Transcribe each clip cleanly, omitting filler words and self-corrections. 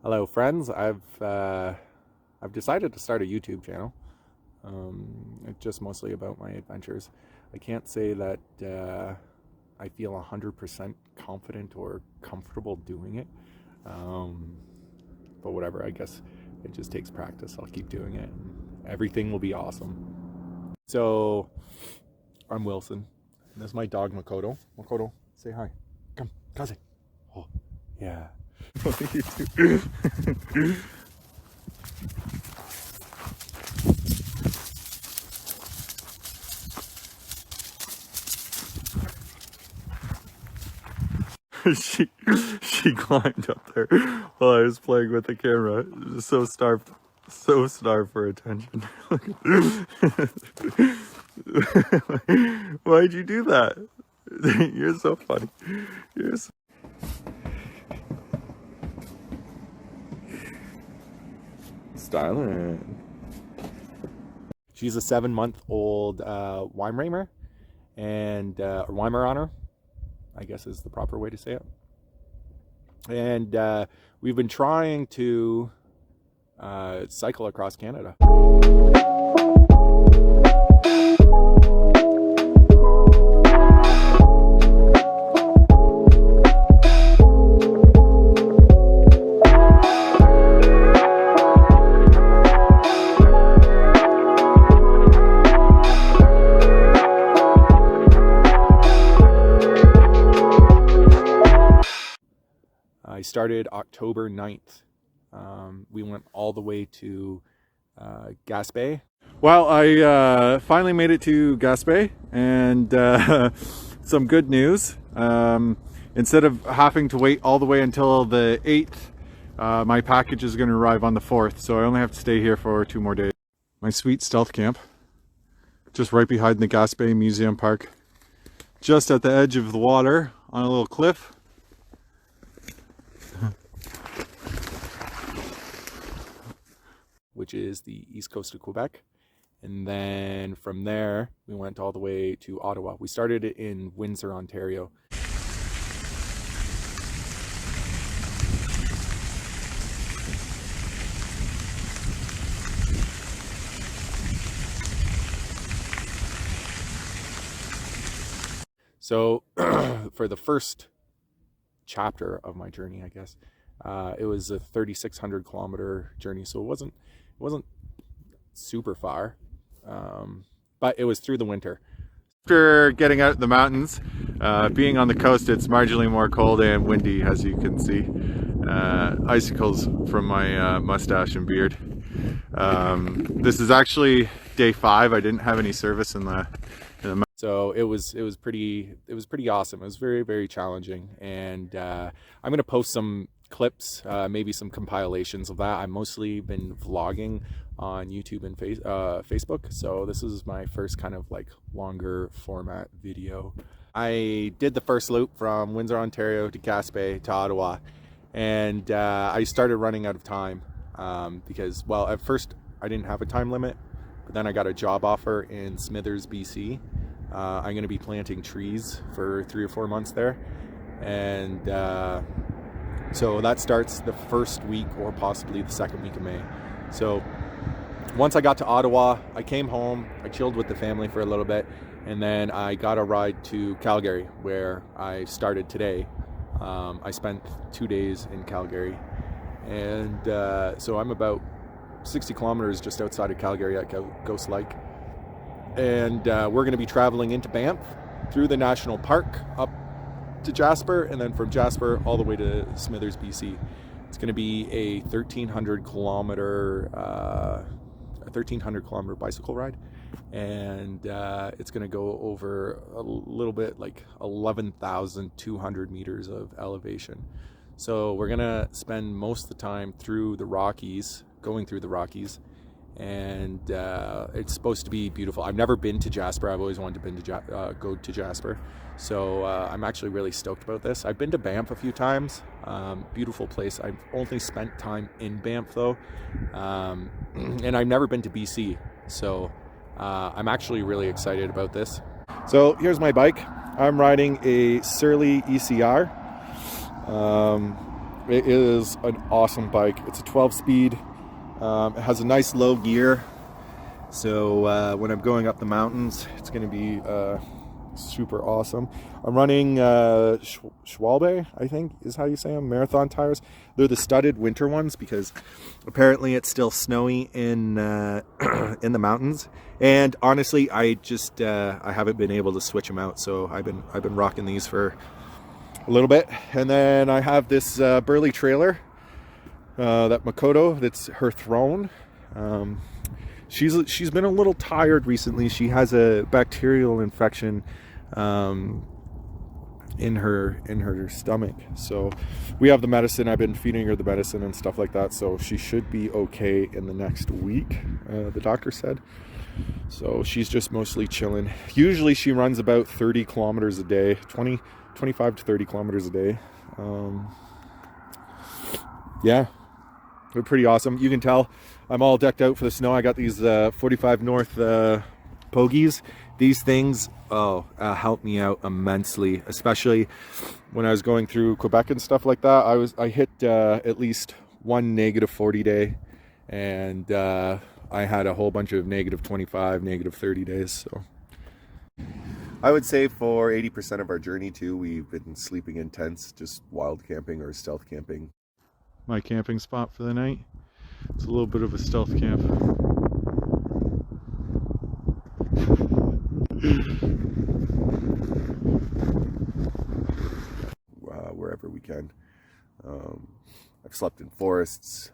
Hello, friends. I've decided to start a YouTube channel. It's just mostly about my adventures. I can't say that I feel 100% confident or comfortable doing it, but whatever. I guess it just takes practice. I'll keep doing it, and everything will be awesome. So, I'm Wilson. And this is my dog Makoto. Makoto, say hi. Come, Kaze. Oh, yeah. What do you do? she climbed up there while I was playing with the camera. So starved for attention. Why'd you do that? You're so funny. You're so... Styling. She's a 7-month-old Weimaraner, and Weimaraner, I guess is the proper way to say it. And we've been trying to cycle across Canada. I started October 9th. We went all the way to Gaspé. Well, I finally made it to Gaspé, and some good news. Instead of having to wait all the way until the 8th, my package is going to arrive on the 4th, so I only have to stay here for 2 more days. My sweet stealth camp, just right behind the Gaspé Museum Park, just at the edge of the water on a little cliff. Which is the east coast of Quebec. And then from there, we went all the way to Ottawa. We started it in Windsor, Ontario. So for the first chapter of my journey, I guess, it was a 3,600 kilometer journey. So it wasn't super far, but it was through the winter. After getting out in the mountains, being on the coast, it's marginally more cold and windy, as you can see. Icicles from my mustache and beard. This is actually day 5. I didn't have any service in the so it was pretty awesome. It was very, very challenging, and I'm gonna post some clips, maybe some compilations of that. I've mostly been vlogging on YouTube and Facebook, so this is my first kind of like longer format video. I did the first loop from Windsor, Ontario to Gaspé to Ottawa, and I started running out of time because, well, at first I didn't have a time limit, but then I got a job offer in Smithers, BC. I'm going to be planting trees for 3 or 4 months there, and so that starts the first week or possibly the second week of May. So once I got to Ottawa, I came home, I chilled with the family for a little bit, and then I got a ride to Calgary, where I started today. I spent 2 days in Calgary, and so I'm about 60 kilometers just outside of Calgary at Ghost Lake. And we're going to be traveling into Banff through the national park up to Jasper, and then from Jasper all the way to Smithers, BC. It's going to be a 1,300 kilometer bicycle ride, and it's going to go over a little bit like 11,200 meters of elevation. So we're going to spend most of the time through the Rockies, going through the Rockies. And it's supposed to be beautiful. I've never been to Jasper. I've always wanted to go to Jasper, so I'm actually really stoked about this. I've been to Banff a few times. Beautiful place. I've only spent time in Banff though, and I've never been to BC, so I'm actually really excited about this. So here's my bike. I'm riding a Surly ECR. It is an awesome bike. It's a 12-speed. It has a nice low gear. So when I'm going up the mountains, it's going to be super awesome. I'm running Schwalbe, I think is how you say them, marathon tires. They're the studded winter ones because apparently it's still snowy in in the mountains. And honestly, I haven't been able to switch them out. So I've been rocking these for a little bit. And then I have this Burley trailer, that Makoto, that's her throne. She's been a little tired recently. She has a bacterial infection in her stomach. So we have the medicine. I've been feeding her the medicine and stuff like that. So she should be okay in the next week, the doctor said. So she's just mostly chilling. Usually she runs about 30 kilometers a day, 25 to 30 kilometers a day. Yeah, they're pretty awesome. You can tell I'm all decked out for the snow. I got these 45 North Pogies. These things helped me out immensely, especially when I was going through Quebec and stuff like that. I hit at least one -40 day, and I had a whole bunch of -25, -30 days. So I would say for 80% of our journey too, we've been sleeping in tents, just wild camping or stealth camping. My camping spot for the night. It's a little bit of a stealth camp. Wherever we can. I've slept in forests.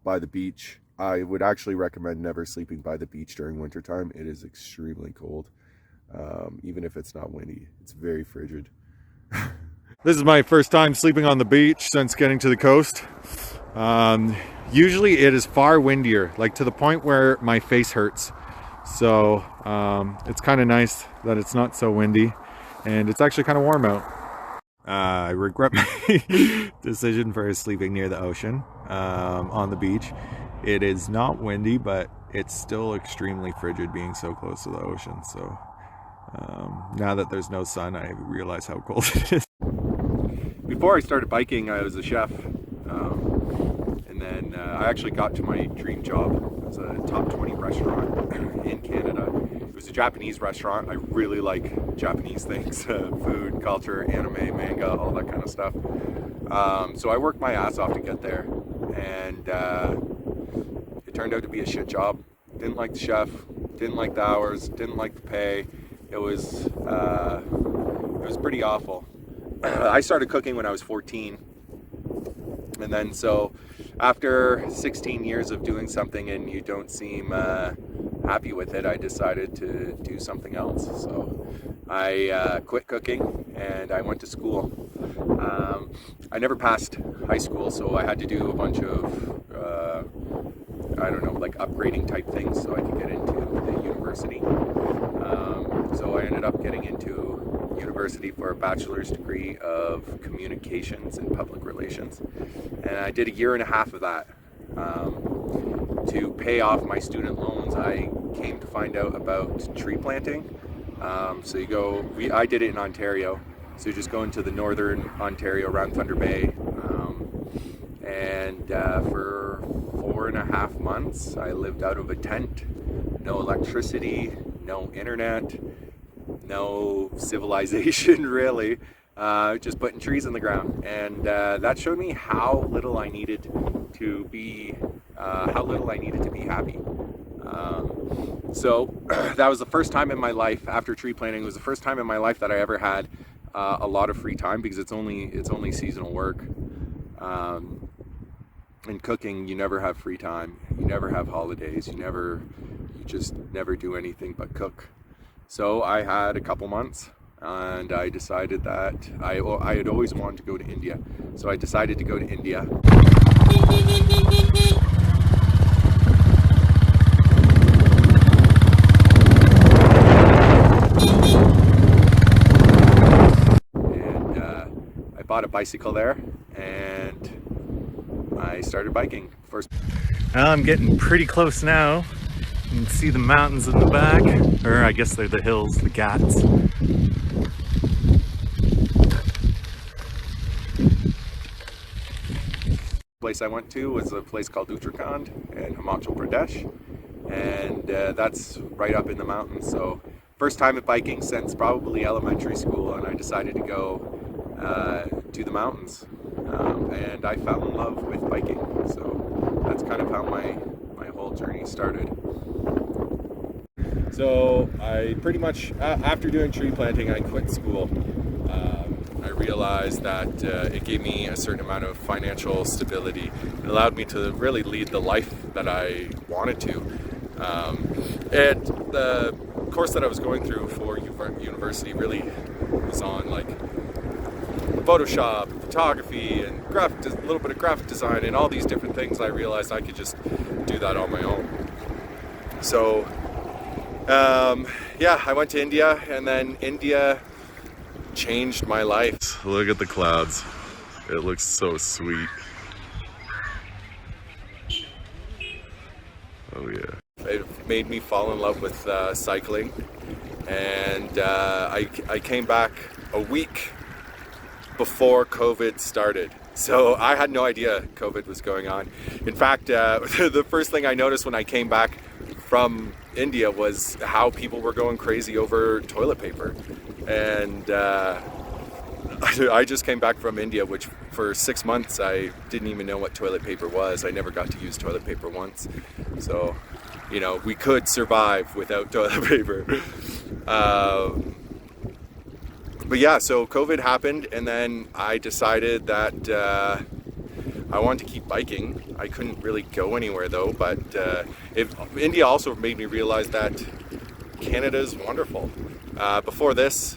By the beach. I would actually recommend never sleeping by the beach during wintertime. It is extremely cold. Even if it's not windy, it's very frigid. This is my first time sleeping on the beach since getting to the coast. Usually it is far windier, like to the point where my face hurts. So it's kind of nice that it's not so windy, and it's actually kind of warm out. I regret my decision for sleeping near the ocean on the beach. It is not windy, but it's still extremely frigid being so close to the ocean. So now that there's no sun, I realize how cold it is. Before I started biking, I was a chef. And then I actually got to my dream job. It was a top 20 restaurant in Canada. It was a Japanese restaurant. I really like Japanese things, food, culture, anime, manga, all that kind of stuff. So I worked my ass off to get there, and it turned out to be a shit job. Didn't like the chef, didn't like the hours, didn't like the pay. It was pretty awful. I started cooking when I was 14, and then so after 16 years of doing something and you don't seem happy with it, I decided to do something else. So I quit cooking and I went to school. I never passed high school, so I had to do a bunch of I don't know, like upgrading type things so I could get into the university. So I ended up getting into university for a bachelor's degree of communications and public relations, and I did a year and a half of that. To pay off my student loans, I came to find out about tree planting. So you go, I did it in Ontario, so you just go into the northern Ontario around Thunder Bay, and for 4.5 months I lived out of a tent. No electricity, no internet, no civilization really, just putting trees in the ground, and that showed me how little I needed to be happy. So that was the first time in my life, after tree planting, it was the first time in my life that I ever had a lot of free time, because it's only seasonal work. In cooking, you never have free time, you never have holidays, you just never do anything but cook. So I had a couple months, and I decided that I had always wanted to go to India. So I decided to go to India. And I bought a bicycle there, and started biking. First. Well, I'm getting pretty close now. You can see the mountains in the back, or I guess they're the hills, the Ghats. Place I went to was a place called Uttarakhand in Himachal Pradesh, and that's right up in the mountains. So first time at biking since probably elementary school, and I decided to go to the mountains, and I fell in love with biking. So that's kind of how my whole journey started. So I pretty much, after doing tree planting, I quit school. I realized that it gave me a certain amount of financial stability. It allowed me to really lead the life that I wanted to. And the course that I was going through for university really was on like Photoshop, photography, and a little bit of graphic design, and all these different things. I realized I could just do that on my own. So yeah, I went to India, and then India changed my life. Look at the clouds. It looks so sweet. Oh yeah. It made me fall in love with cycling, and I came back a week before COVID started. So I had no idea COVID was going on. In fact, the first thing I noticed when I came back from India was how people were going crazy over toilet paper. And I just came back from India, which for 6 months I didn't even know what toilet paper was. I never got to use toilet paper once. So, you know, we could survive without toilet paper. But yeah, so COVID happened, and then I decided that I wanted to keep biking. I couldn't really go anywhere though, but India also made me realize that Canada is wonderful. Before this,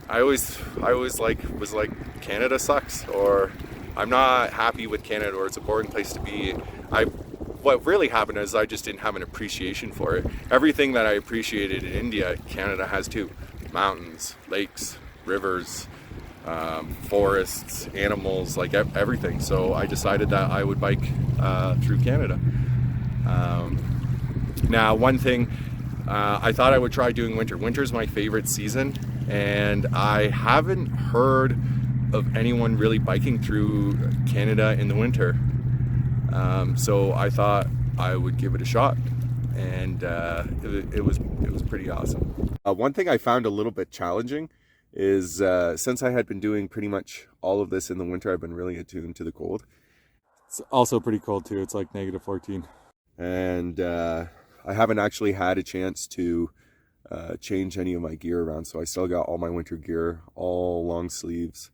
I always was like Canada sucks, or I'm not happy with Canada, or it's a boring place to be. What really happened is I just didn't have an appreciation for it. Everything that I appreciated in India, Canada has too. Mountains, lakes, rivers, forests, animals, like everything. So I decided that I would bike through Canada. Now, one thing, I thought I would try doing winter. Winter's my favorite season, and I haven't heard of anyone really biking through Canada in the winter. So I thought I would give it a shot, and it was pretty awesome. One thing I found a little bit challenging is since I had been doing pretty much all of this in the winter, I've been really attuned to the cold. It's also pretty cold too. It's like -14. And I haven't actually had a chance to change any of my gear around. So I still got all my winter gear, all long sleeves,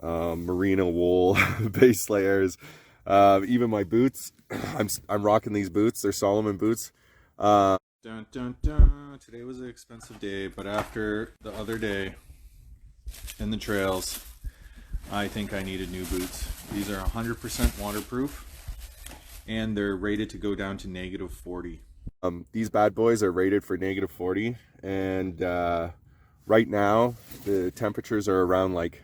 merino wool, base layers, even my boots. I'm rocking these boots. They're Solomon boots. Dun, dun, dun. Today was an expensive day, but after the other day in the trails, I think I needed new boots. These are 100% waterproof, and they're rated to go down to -40. These bad boys are rated for -40, and right now the temperatures are around like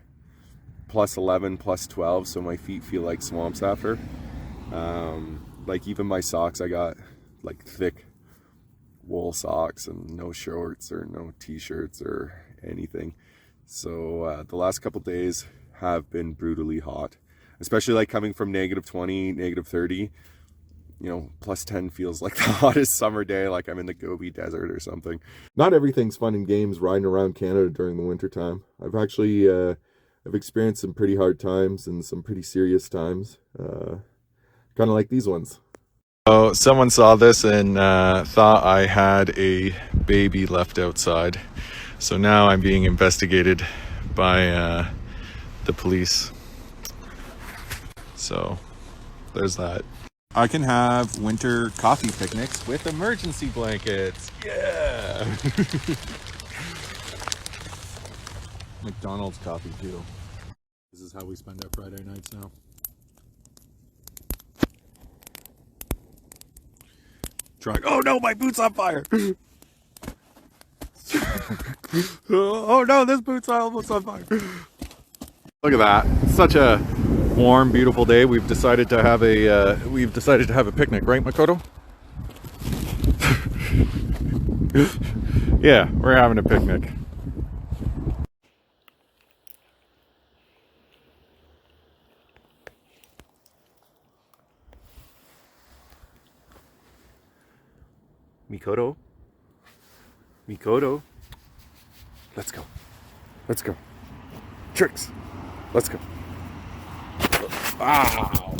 +11, +12, so my feet feel like swamps after. Like even my socks, I got like thick wool socks and no shorts or no t-shirts or anything. So the last couple days have been brutally hot, especially like coming from -20, -30. You know, +10 feels like the hottest summer day, like I'm in the Gobi Desert or something. Not everything's fun and games riding around Canada during the winter time. I've actually I've experienced some pretty hard times and some pretty serious times, kind of like these ones. Oh, someone saw this and thought I had a baby left outside. So now I'm being investigated by the police. So there's that. I can have winter coffee picnics with emergency blankets. Yeah. McDonald's coffee too. This is how we spend our Friday nights now. Oh no, my boot's on fire. Oh no, this boot's almost on fire. Look at that. Such a warm, beautiful day. We've decided to have a picnic, right, Makoto? Yeah, we're having a picnic. Mikoto. Mikoto. Let's go. Let's go. Tricks. Let's go. Ah.